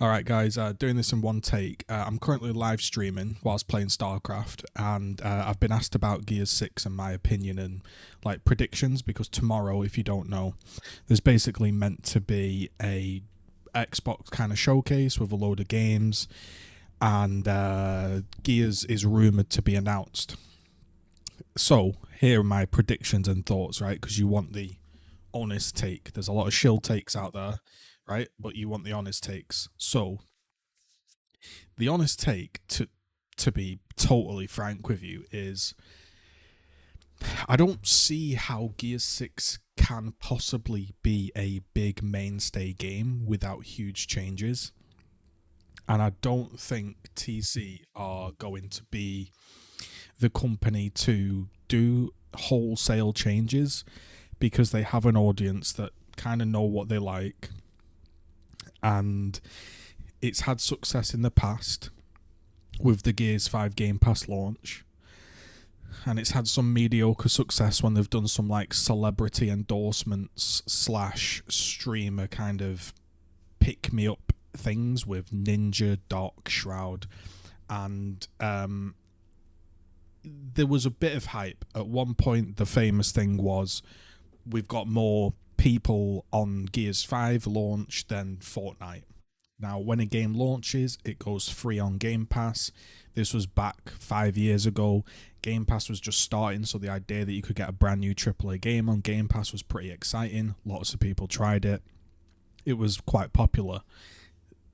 Alright guys, doing this in one take. I'm currently live streaming whilst playing StarCraft, and I've been asked about Gears 6 and my opinion and like predictions, because tomorrow, if you don't know, there's basically meant to be a Xbox kind of showcase with a load of games, and Gears is rumoured to be announced. So here are my predictions and thoughts, right? Because you want the honest take. There's a lot of shill takes out there, right? But you want the honest takes. So the honest take, to be totally frank with you, is I don't see how Gears 6 can possibly be a big mainstay game without huge changes. And I don't think TC are going to be the company to do wholesale changes, because they have an audience that kind of know what they like, and it's had success in the past with the Gears 5 Game Pass launch, and it's had some mediocre success when they've done some like celebrity endorsements / streamer kind of pick me up things with Ninja, Doc, Shroud, and there was a bit of hype at one point. The famous thing was, we've got more people on Gears 5 launch than Fortnite. Now, when a game launches, it goes free on Game Pass. This was back 5 years ago. Game Pass was just starting, so the idea that you could get a brand new AAA game on Game Pass was pretty exciting. Lots of people tried it. It was quite popular.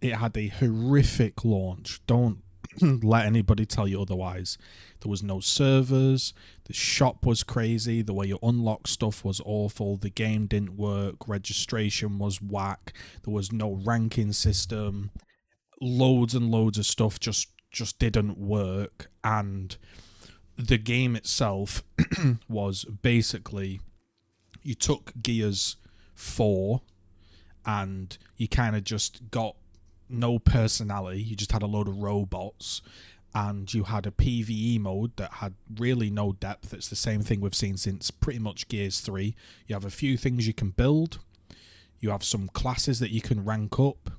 It had a horrific launch. Don't let anybody tell you otherwise. There was no servers, the shop was crazy, the way you unlock stuff was awful, the game didn't work, registration was whack, there was no ranking system, loads and loads of stuff just didn't work, and the game itself was basically, you took Gears 4 and you kind of just got no personality. You just had a load of robots, and you had a PvE mode that had really no depth. It's the same thing we've seen since pretty much Gears 3. You have a few things you can build, you have some classes that you can rank up,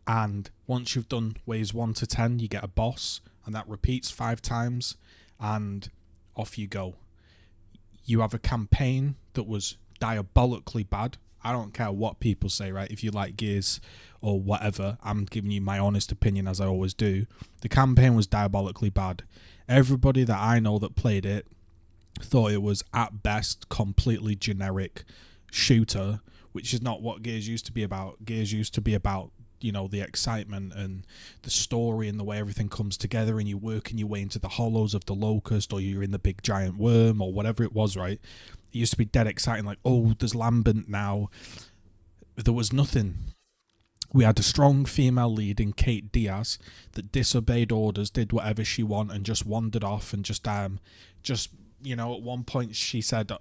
and once you've done waves 1 to 10, you get a boss, and that repeats 5 times, and off you go. You have a campaign that was diabolically bad. I don't care what people say, right? If you like Gears or whatever, I'm giving you my honest opinion, as I always do. The campaign was diabolically bad. Everybody that I know that played it thought it was at best completely generic shooter, which is not what Gears used to be about. Gears used to be about, you know, the excitement and the story and the way everything comes together, and you're working your way into the hollows of the Locust, or you're in the big giant worm, or whatever it was, right? It used to be dead exciting, like, oh, there's Lambent now. There was nothing. We had a strong female lead in Kate Diaz that disobeyed orders, did whatever she wanted, and just wandered off, and just you know, at one point she said,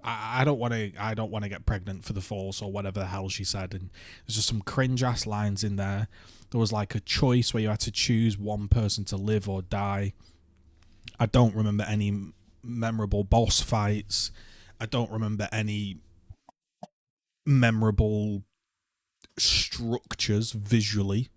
I don't want to get pregnant for the Force, or whatever the hell she said, and there's just some cringe ass lines in there. There was like a choice where you had to choose one person to live or die. I don't remember any memorable boss fights. I don't remember any memorable structures visually.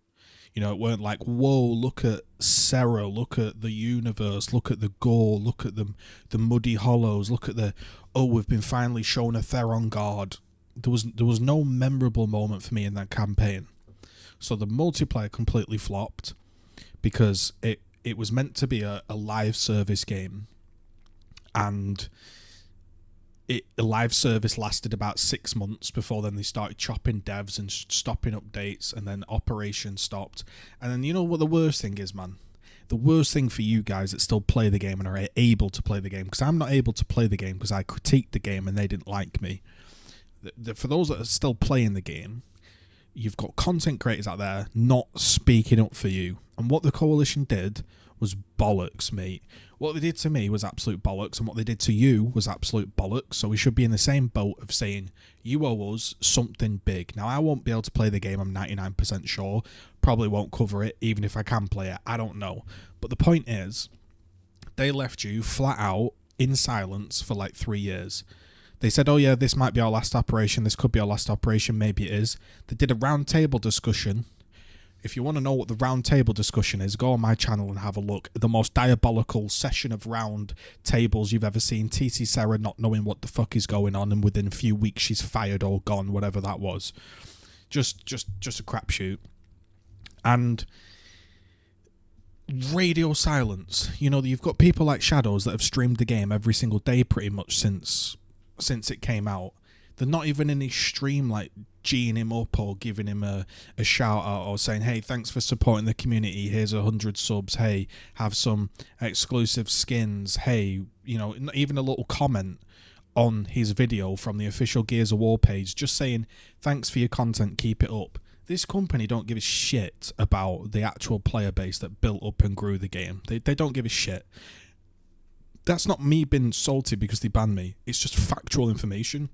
You know, it weren't like, whoa, look at Sarah, look at the universe, look at the gore, look at the muddy hollows, look at the, oh, we've been finally shown a Theron guard. There was no memorable moment for me in that campaign. So the multiplayer completely flopped, because it was meant to be a live service game, and a live service lasted about 6 months before then they started chopping devs and stopping updates, and then operations stopped. And then, you know what the worst thing is, man? The worst thing for you guys that still play the game and are able to play the game, because I'm not able to play the game because I critiqued the game and they didn't like me. For those that are still playing the game, you've got content creators out there not speaking up for you. And what the Coalition did was bollocks, mate. What they did to me was absolute bollocks, and what they did to you was absolute bollocks. So we should be in the same boat of saying, you owe us something big. Now, I won't be able to play the game, I'm 99% sure. Probably won't cover it, even if I can play it. I don't know. But the point is, they left you flat out in silence for like 3 years. They said, oh yeah, this might be our last operation, this could be our last operation, maybe it is. They did a round table discussion If you want to know what the round table discussion is, go on my channel and have a look. The most diabolical session of round tables you've ever seen. TC Sarah not knowing what the fuck is going on, and within a few weeks she's fired or gone, whatever that was. Just a crapshoot. And radio silence. You know, you've got people like Shadows that have streamed the game every single day pretty much since it came out. They're not even in his stream like G'ing him up or giving him a shout out or saying, hey, thanks for supporting the community, here's 100 subs, hey, have some exclusive skins, hey, you know, not even a little comment on his video from the official Gears of War page just saying, thanks for your content, keep it up. This company don't give a shit about the actual player base that built up and grew the game. They don't give a shit. That's not me being salty because they banned me. It's just factual information.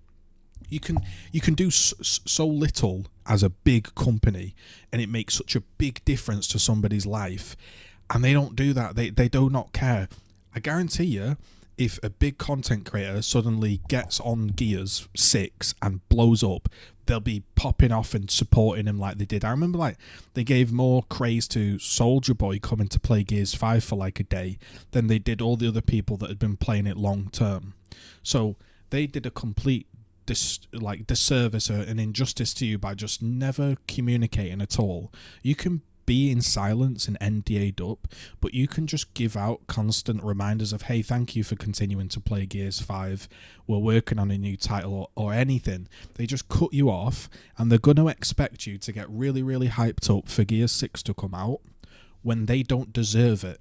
You can do so little as a big company, and it makes such a big difference to somebody's life, and they don't do that. They do not care. I guarantee you, if a big content creator suddenly gets on Gears 6 and blows up, they'll be popping off and supporting him like they did. I remember like they gave more praise to Soldier Boy coming to play Gears 5 for like a day than they did all the other people that had been playing it long term. So they did a complete disservice or an injustice to you by just never communicating at all. You can be in silence and NDA'd up, but you can just give out constant reminders of, hey, thank you for continuing to play Gears 5, we're working on a new title, or anything. They just cut you off, and they're going to expect you to get really, really hyped up for Gears 6 to come out when they don't deserve it.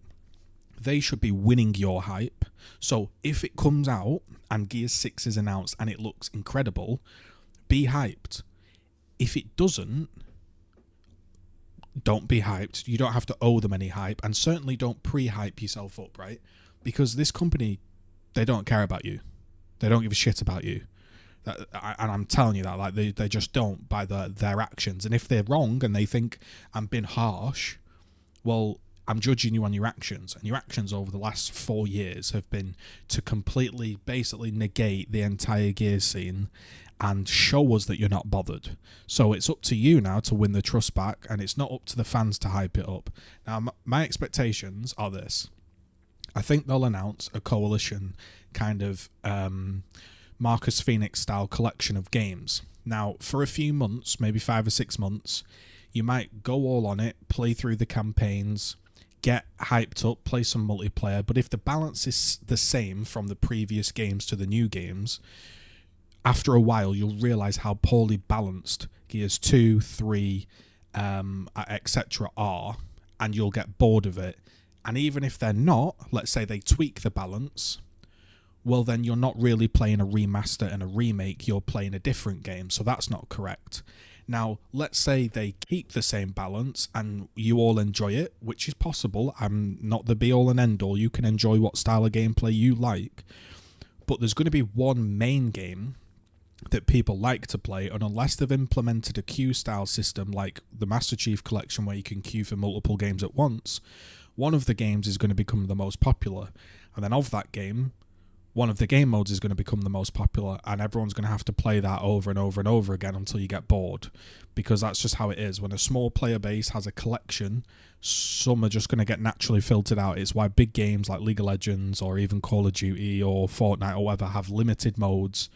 They should be winning your hype. So if it comes out and Gears 6 is announced and it looks incredible, be hyped. If it doesn't, don't be hyped. You don't have to owe them any hype, and certainly don't pre-hype yourself up, right? Because this company, they don't care about you. They don't give a shit about you. And I'm telling you that, like they just don't by their actions. And if they're wrong and they think I'm being harsh, well, I'm judging you on your actions, and your actions over the last 4 years have been to completely, basically negate the entire Gears scene and show us that you're not bothered. So it's up to you now to win the trust back, and it's not up to the fans to hype it up. Now, my expectations are this. I think they'll announce a coalition kind of Marcus Phoenix style collection of games. Now, for a few months, maybe 5 or 6 months, you might go all on it, play through the campaigns, get hyped up, play some multiplayer, but if the balance is the same from the previous games to the new games, after a while you'll realise how poorly balanced Gears 2, 3, etc. are, and you'll get bored of it. And even if they're not, let's say they tweak the balance, well then you're not really playing a remaster and a remake, you're playing a different game, so that's not correct. Now, let's say they keep the same balance and you all enjoy it, which is possible. I'm not the be-all and end-all. You can enjoy what style of gameplay you like. But there's going to be one main game that people like to play, and unless they've implemented a queue-style system like the Master Chief Collection where you can queue for multiple games at once, one of the games is going to become the most popular. And then of that game, one of the game modes is going to become the most popular, and everyone's going to have to play that over and over and over again until you get bored, because that's just how it is. When a small player base has a collection, some are just going to get naturally filtered out. It's why big games like League of Legends or even Call of Duty or Fortnite or whatever have limited modes,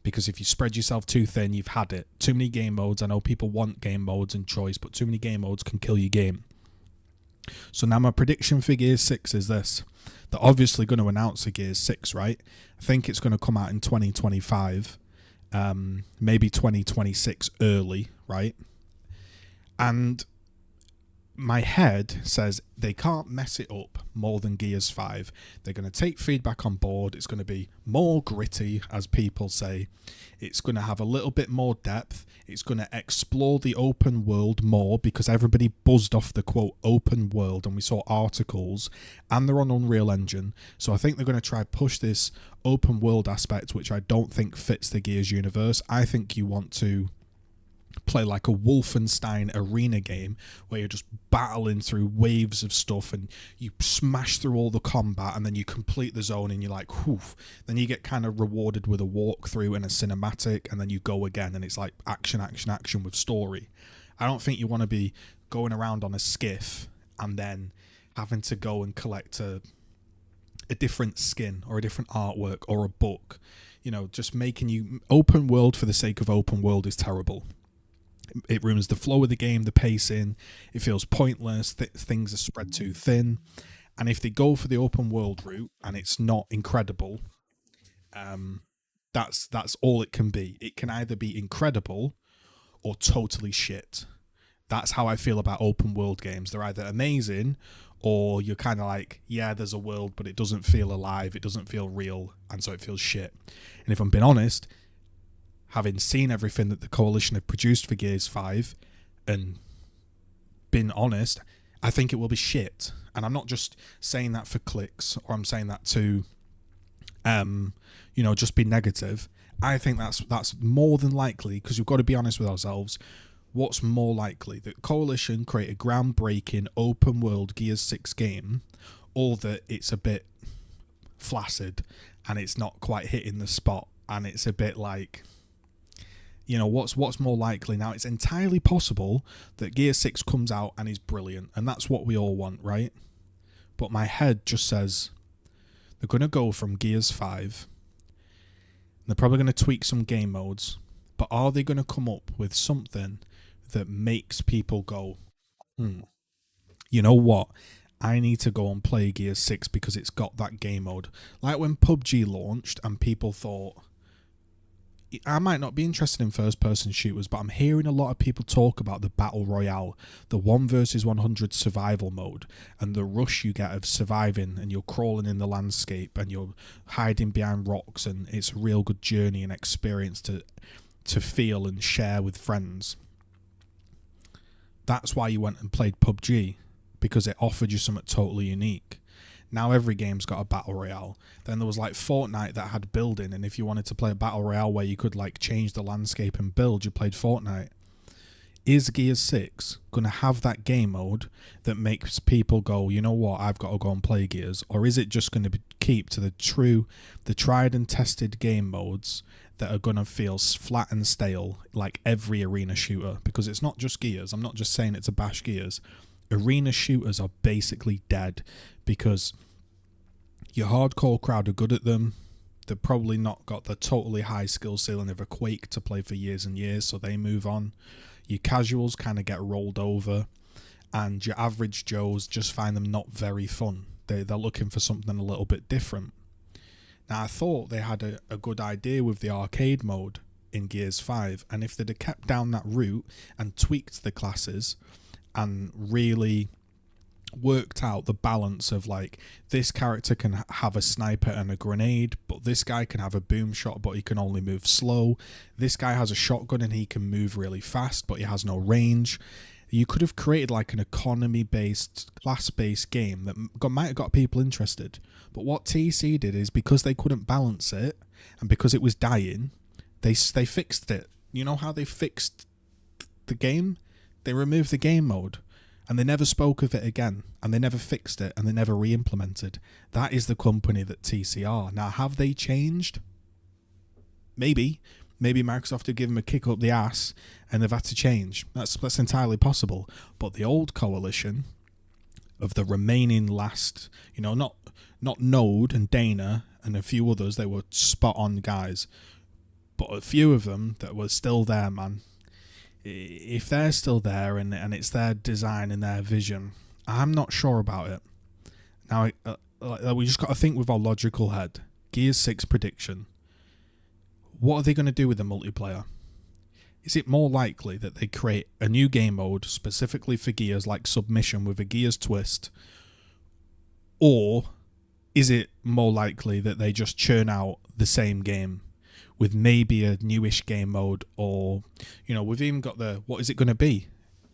because if you spread yourself too thin, you've had it. Too many game modes. I know people want game modes and choice, but too many game modes can kill your game. So now my prediction for Gears 6 is this. They're obviously going to announce a Gears 6, right? I think it's going to come out in 2025, maybe 2026 early, right? And my head says they can't mess it up more than Gears 5. They're going to take feedback on board. It's going to be more gritty, as people say. It's going to have a little bit more depth. It's going to explore the open world more, because everybody buzzed off the quote open world, and we saw articles, and they're on Unreal Engine. So I think they're going to try push this open world aspect, which I don't think fits the Gears universe. I think you want to play like a Wolfenstein arena game where you're just battling through waves of stuff and you smash through all the combat, and then you complete the zone and you're like, whew. Then you get kind of rewarded with a walkthrough and a cinematic, and then you go again and it's like action, action, action with story. I don't think you want to be going around on a skiff and then having to go and collect a different skin or a different artwork or a book. Just making you open world for the sake of open world is terrible. It ruins the flow of the game, the pacing. It feels pointless. Things are spread too thin. And if they go for the open world route and it's not incredible, that's all it can be. It can either be incredible or totally shit. That's how I feel about open world games. They're either amazing or you're kind of like, yeah, there's a world, but it doesn't feel alive. It doesn't feel real. And so it feels shit. And if I'm being honest, having seen everything that the Coalition have produced for Gears 5 and been honest, I think it will be shit. And I'm not just saying that for clicks, or I'm saying that to, just be negative. I think that's more than likely, because we've got to be honest with ourselves. What's more likely, that Coalition create a groundbreaking open world Gears 6 game, or that it's a bit flaccid and it's not quite hitting the spot and it's a bit like, what's more likely? Now, it's entirely possible that Gears 6 comes out and is brilliant, and that's what we all want, right? But my head just says they're going to go from Gears 5. They're probably going to tweak some game modes, but are they going to come up with something that makes people go, you know what? I need to go and play Gears 6 because it's got that game mode. Like when PUBG launched and people thought, I might not be interested in first-person shooters, but I'm hearing a lot of people talk about the Battle Royale, the 1 versus 100 survival mode, and the rush you get of surviving, and you're crawling in the landscape, and you're hiding behind rocks, and it's a real good journey and experience to feel and share with friends. That's why you went and played PUBG, because it offered you something totally unique. Now every game's got a battle royale. Then there was like Fortnite that had building, and if you wanted to play a battle royale where you could like change the landscape and build, you played Fortnite. Is Gears 6 going to have that game mode that makes people go, you know what, I've got to go and play Gears? Or is it just going to keep to the tried and tested game modes that are going to feel flat and stale like every arena shooter? Because it's not just Gears. I'm not just saying it's a bash Gears. Arena shooters are basically dead because your hardcore crowd are good at them. They've probably not got the totally high skill ceiling of a Quake to play for years and years, so they move on. Your casuals kind of get rolled over, and your average Joes just find them not very fun. They're looking for something a little bit different. Now, I thought they had a good idea with the arcade mode in Gears 5, and if they'd have kept down that route and tweaked the classes and really worked out the balance of like, this character can have a sniper and a grenade, but this guy can have a boom shot but he can only move slow. This guy has a shotgun and he can move really fast but he has no range. You could have created like an economy based, class based game that might have got people interested. But what TC did is, because they couldn't balance it and because it was dying, they fixed it. You know how they fixed the game? They removed the game mode and they never spoke of it again, and they never fixed it, and they never re-implemented. That is the company that TC are. Now, have they changed? Maybe Microsoft have given them a kick up the ass and they've had to change. That's entirely possible. But the old coalition of the remaining last, not Node and Dana and a few others, they were spot on guys. But a few of them that were still there, man, if they're still there and it's their design and their vision, I'm not sure about it. Now, we just got to think with our logical head. Gears 6 prediction. What are they going to do with the multiplayer? Is it more likely that they create a new game mode specifically for Gears, like Submission with a Gears twist? Or is it more likely that they just churn out the same game with maybe a newish game mode? Or, we've even got what is it going to be?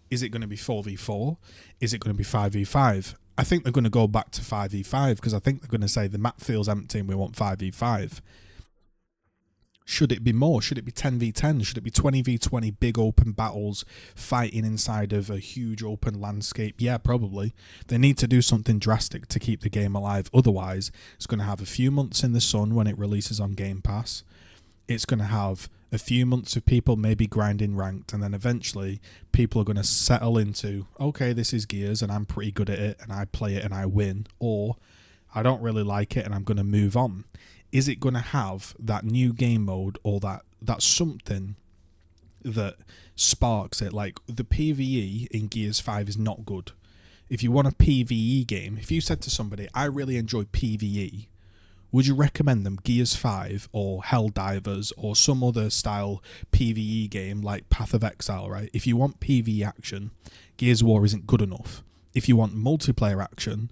Is it going to be 4v4? Is it going to be 5v5? I think they're going to go back to 5v5 because I think they're going to say the map feels empty and we want 5v5. Should it be more? Should it be 10v10? Should it be 20v20 big open battles fighting inside of a huge open landscape? Yeah, probably. They need to do something drastic to keep the game alive. Otherwise, it's going to have a few months in the sun when it releases on Game Pass. It's going to have a few months of people maybe grinding ranked, and then eventually people are going to settle into, okay, this is Gears and I'm pretty good at it and I play it and I win, or I don't really like it and I'm going to move on. Is it going to have that new game mode or that something that sparks it? Like the PvE in Gears 5 is not good. If you want a PvE game, if you said to somebody, I really enjoy PvE, would you recommend them Gears 5 or Helldivers or some other style PvE game like Path of Exile, right? If you want PvE action, Gears of War isn't good enough. If you want multiplayer action,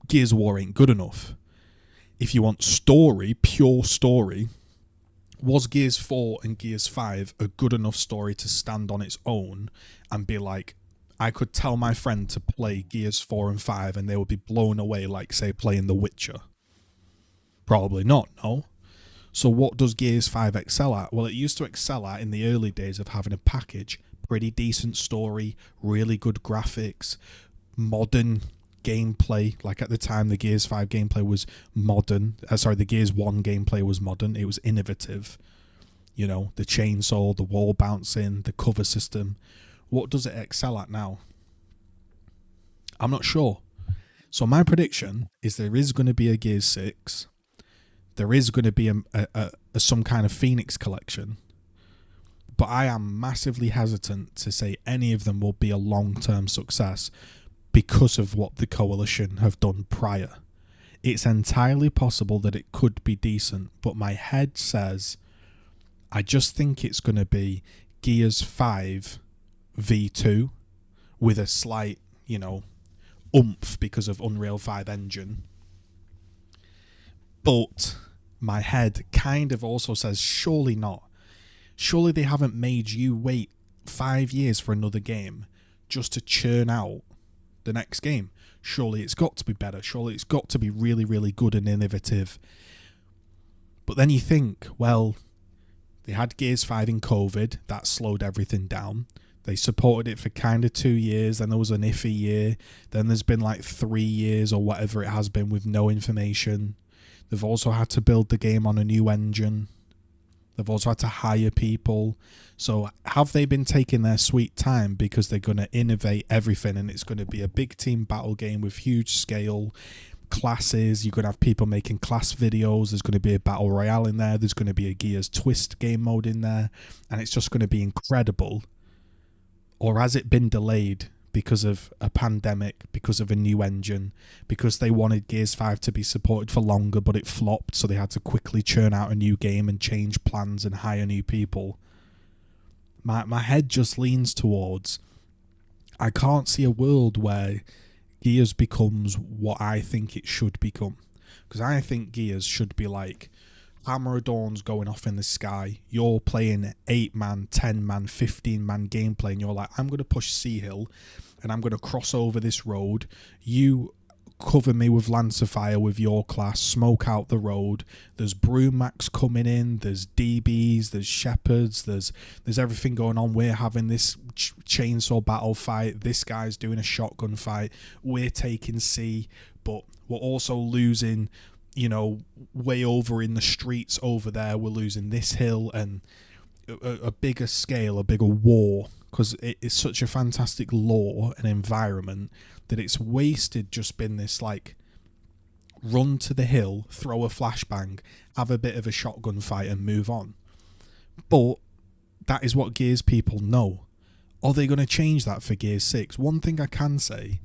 Gears of War ain't good enough. If you want story, pure story, was Gears 4 and Gears 5 a good enough story to stand on its own and be like, I could tell my friend to play Gears 4 and 5 and they would be blown away like, say, playing The Witcher? Probably not, no. So what does Gears 5 excel at? Well, it used to excel at, in the early days of having a package, pretty decent story, really good graphics, modern gameplay. Like at the time, the Gears 5 gameplay was modern. The Gears 1 gameplay was modern. It was innovative. You know, the chainsaw, the wall bouncing, the cover system. What does it excel at now? I'm not sure. So my prediction is there is going to be a Gears 6. There is going to be a some kind of FENIX collection. But I am massively hesitant to say any of them will be a long-term success because of what the Coalition have done prior. It's entirely possible that it could be decent, but my head says I just think it's going to be Gears 5 V2 with a slight, oomph because of Unreal 5 engine. But my head kind of also says, surely not. Surely they haven't made you wait 5 years for another game just to churn out the next game. Surely it's got to be better. Surely it's got to be really, really good and innovative. But then you think, well, they had Gears 5 in COVID. That slowed everything down. They supported it for kind of 2 years. Then there was an iffy year. Then there's been like 3 years or whatever it has been with no information. They've also had to build the game on a new engine. They've also had to hire people. So have they been taking their sweet time because they're going to innovate everything and it's going to be a big team battle game with huge scale classes? You're going to have people making class videos. There's going to be a battle royale in there. There's going to be a Gears Twist game mode in there. And it's just going to be incredible. Or has it been delayed because of a pandemic, because of a new engine, because they wanted Gears 5 to be supported for longer, but it flopped, so they had to quickly churn out a new game and change plans and hire new people? My head just leans towards, I can't see a world where Gears becomes what I think it should become. Because I think Gears should be like Hammer of Dawn's going off in the sky. You're playing 8-man, 10-man, 15-man gameplay, and you're like, I'm going to push Sea Hill, and I'm going to cross over this road. You cover me with Lance of Fire with your class, smoke out the road. There's Brumacs coming in, there's DBs, there's Shepherds, there's everything going on. We're having this chainsaw battle fight. This guy's doing a shotgun fight. We're taking C, but we're also losing, way over in the streets over there. We're losing this hill, and a bigger scale, a bigger war, because it is such a fantastic lore and environment that it's wasted just been this like run to the hill, throw a flashbang, have a bit of a shotgun fight and move on. But that is what Gears people know. Are they going to change that for Gears 6? One thing I can say,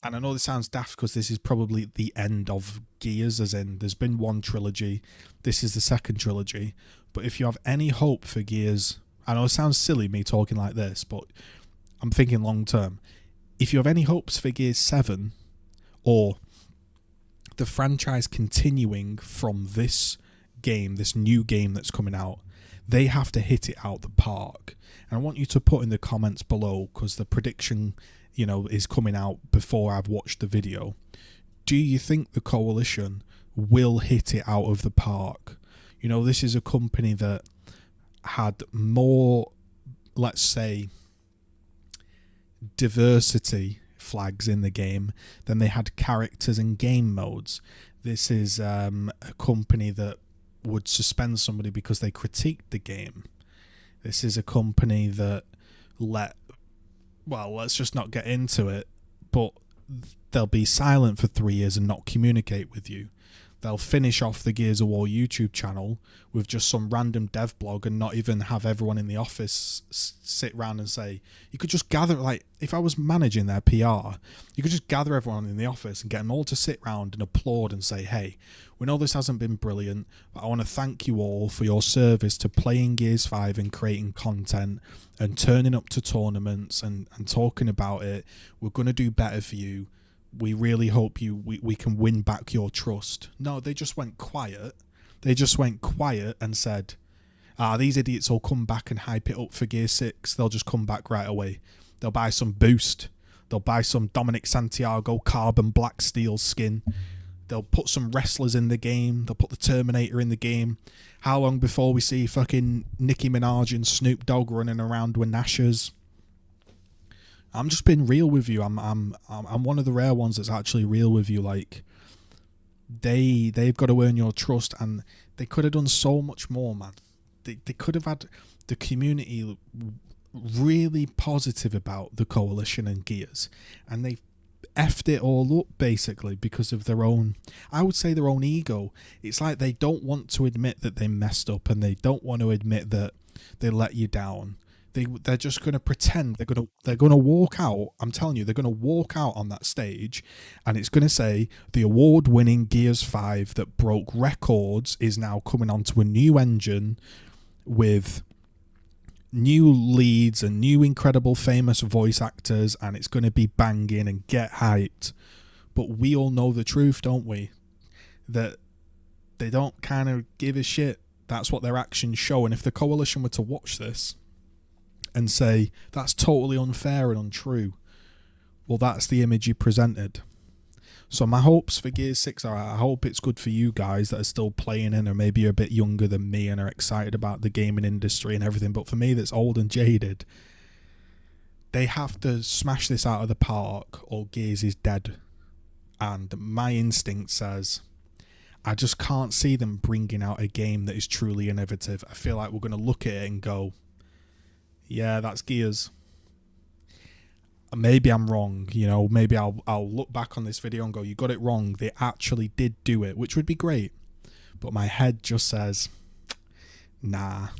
and I know this sounds daft because this is probably the end of Gears, as in there's been one trilogy, this is the second trilogy, but if you have any hope for Gears, I know it sounds silly me talking like this, but I'm thinking long term. If you have any hopes for Gears 7 or the franchise continuing from this game, this new game that's coming out, they have to hit it out the park. And I want you to put in the comments below, because the prediction, is coming out before I've watched the video. Do you think the Coalition will hit it out of the park? This is a company that had more, let's say, diversity flags in the game than they had characters and game modes. This is a company that would suspend somebody because they critiqued the game. This is a company that let's just not get into it, but they'll be silent for 3 years and not communicate with you. They'll finish off the Gears of War YouTube channel with just some random dev blog and not even have everyone in the office sit around and say, you could just gather, like, if I was managing their PR, you could just gather everyone in the office and get them all to sit around and applaud and say, hey, we know this hasn't been brilliant, but I want to thank you all for your service to playing Gears 5 and creating content and turning up to tournaments and talking about it. We're going to do better for you. We really hope we can win back your trust. No, they just went quiet. They just went quiet and said, these idiots will come back and hype it up for Gear 6. They'll just come back right away. They'll buy some boost. They'll buy some Dominic Santiago carbon black steel skin. They'll put some wrestlers in the game. They'll put the Terminator in the game. How long before we see fucking Nicki Minaj and Snoop Dogg running around with Nashers? I'm just being real with you. I'm one of the rare ones that's actually real with you. Like, they've got to earn your trust, and they could have done so much more, man. They could have had the community really positive about the Coalition and Gears, and they effed it all up basically because of their own, I would say, their own ego. It's like they don't want to admit that they messed up, and they don't want to admit that they let you down. They're just going to pretend they're going to walk out. I'm telling you, they're going to walk out on that stage, and it's going to say the award-winning Gears 5 that broke records is now coming onto a new engine with new leads and new incredible famous voice actors, and it's going to be banging and get hyped. But we all know the truth, don't we? That they don't kind of give a shit. That's what their actions show. And if the Coalition were to watch this and say, that's totally unfair and untrue, well, that's the image you presented. So my hopes for Gears 6 are, I hope it's good for you guys that are still playing in, or maybe you're a bit younger than me and are excited about the gaming industry and everything. But for me that's old and jaded, they have to smash this out of the park or Gears is dead. And my instinct says, I just can't see them bringing out a game that is truly innovative. I feel like we're going to look at it and go, yeah, that's Gears. Maybe I'm wrong, you know, maybe I'll look back on this video and go, you got it wrong, they actually did do it, which would be great. But my head just says, nah,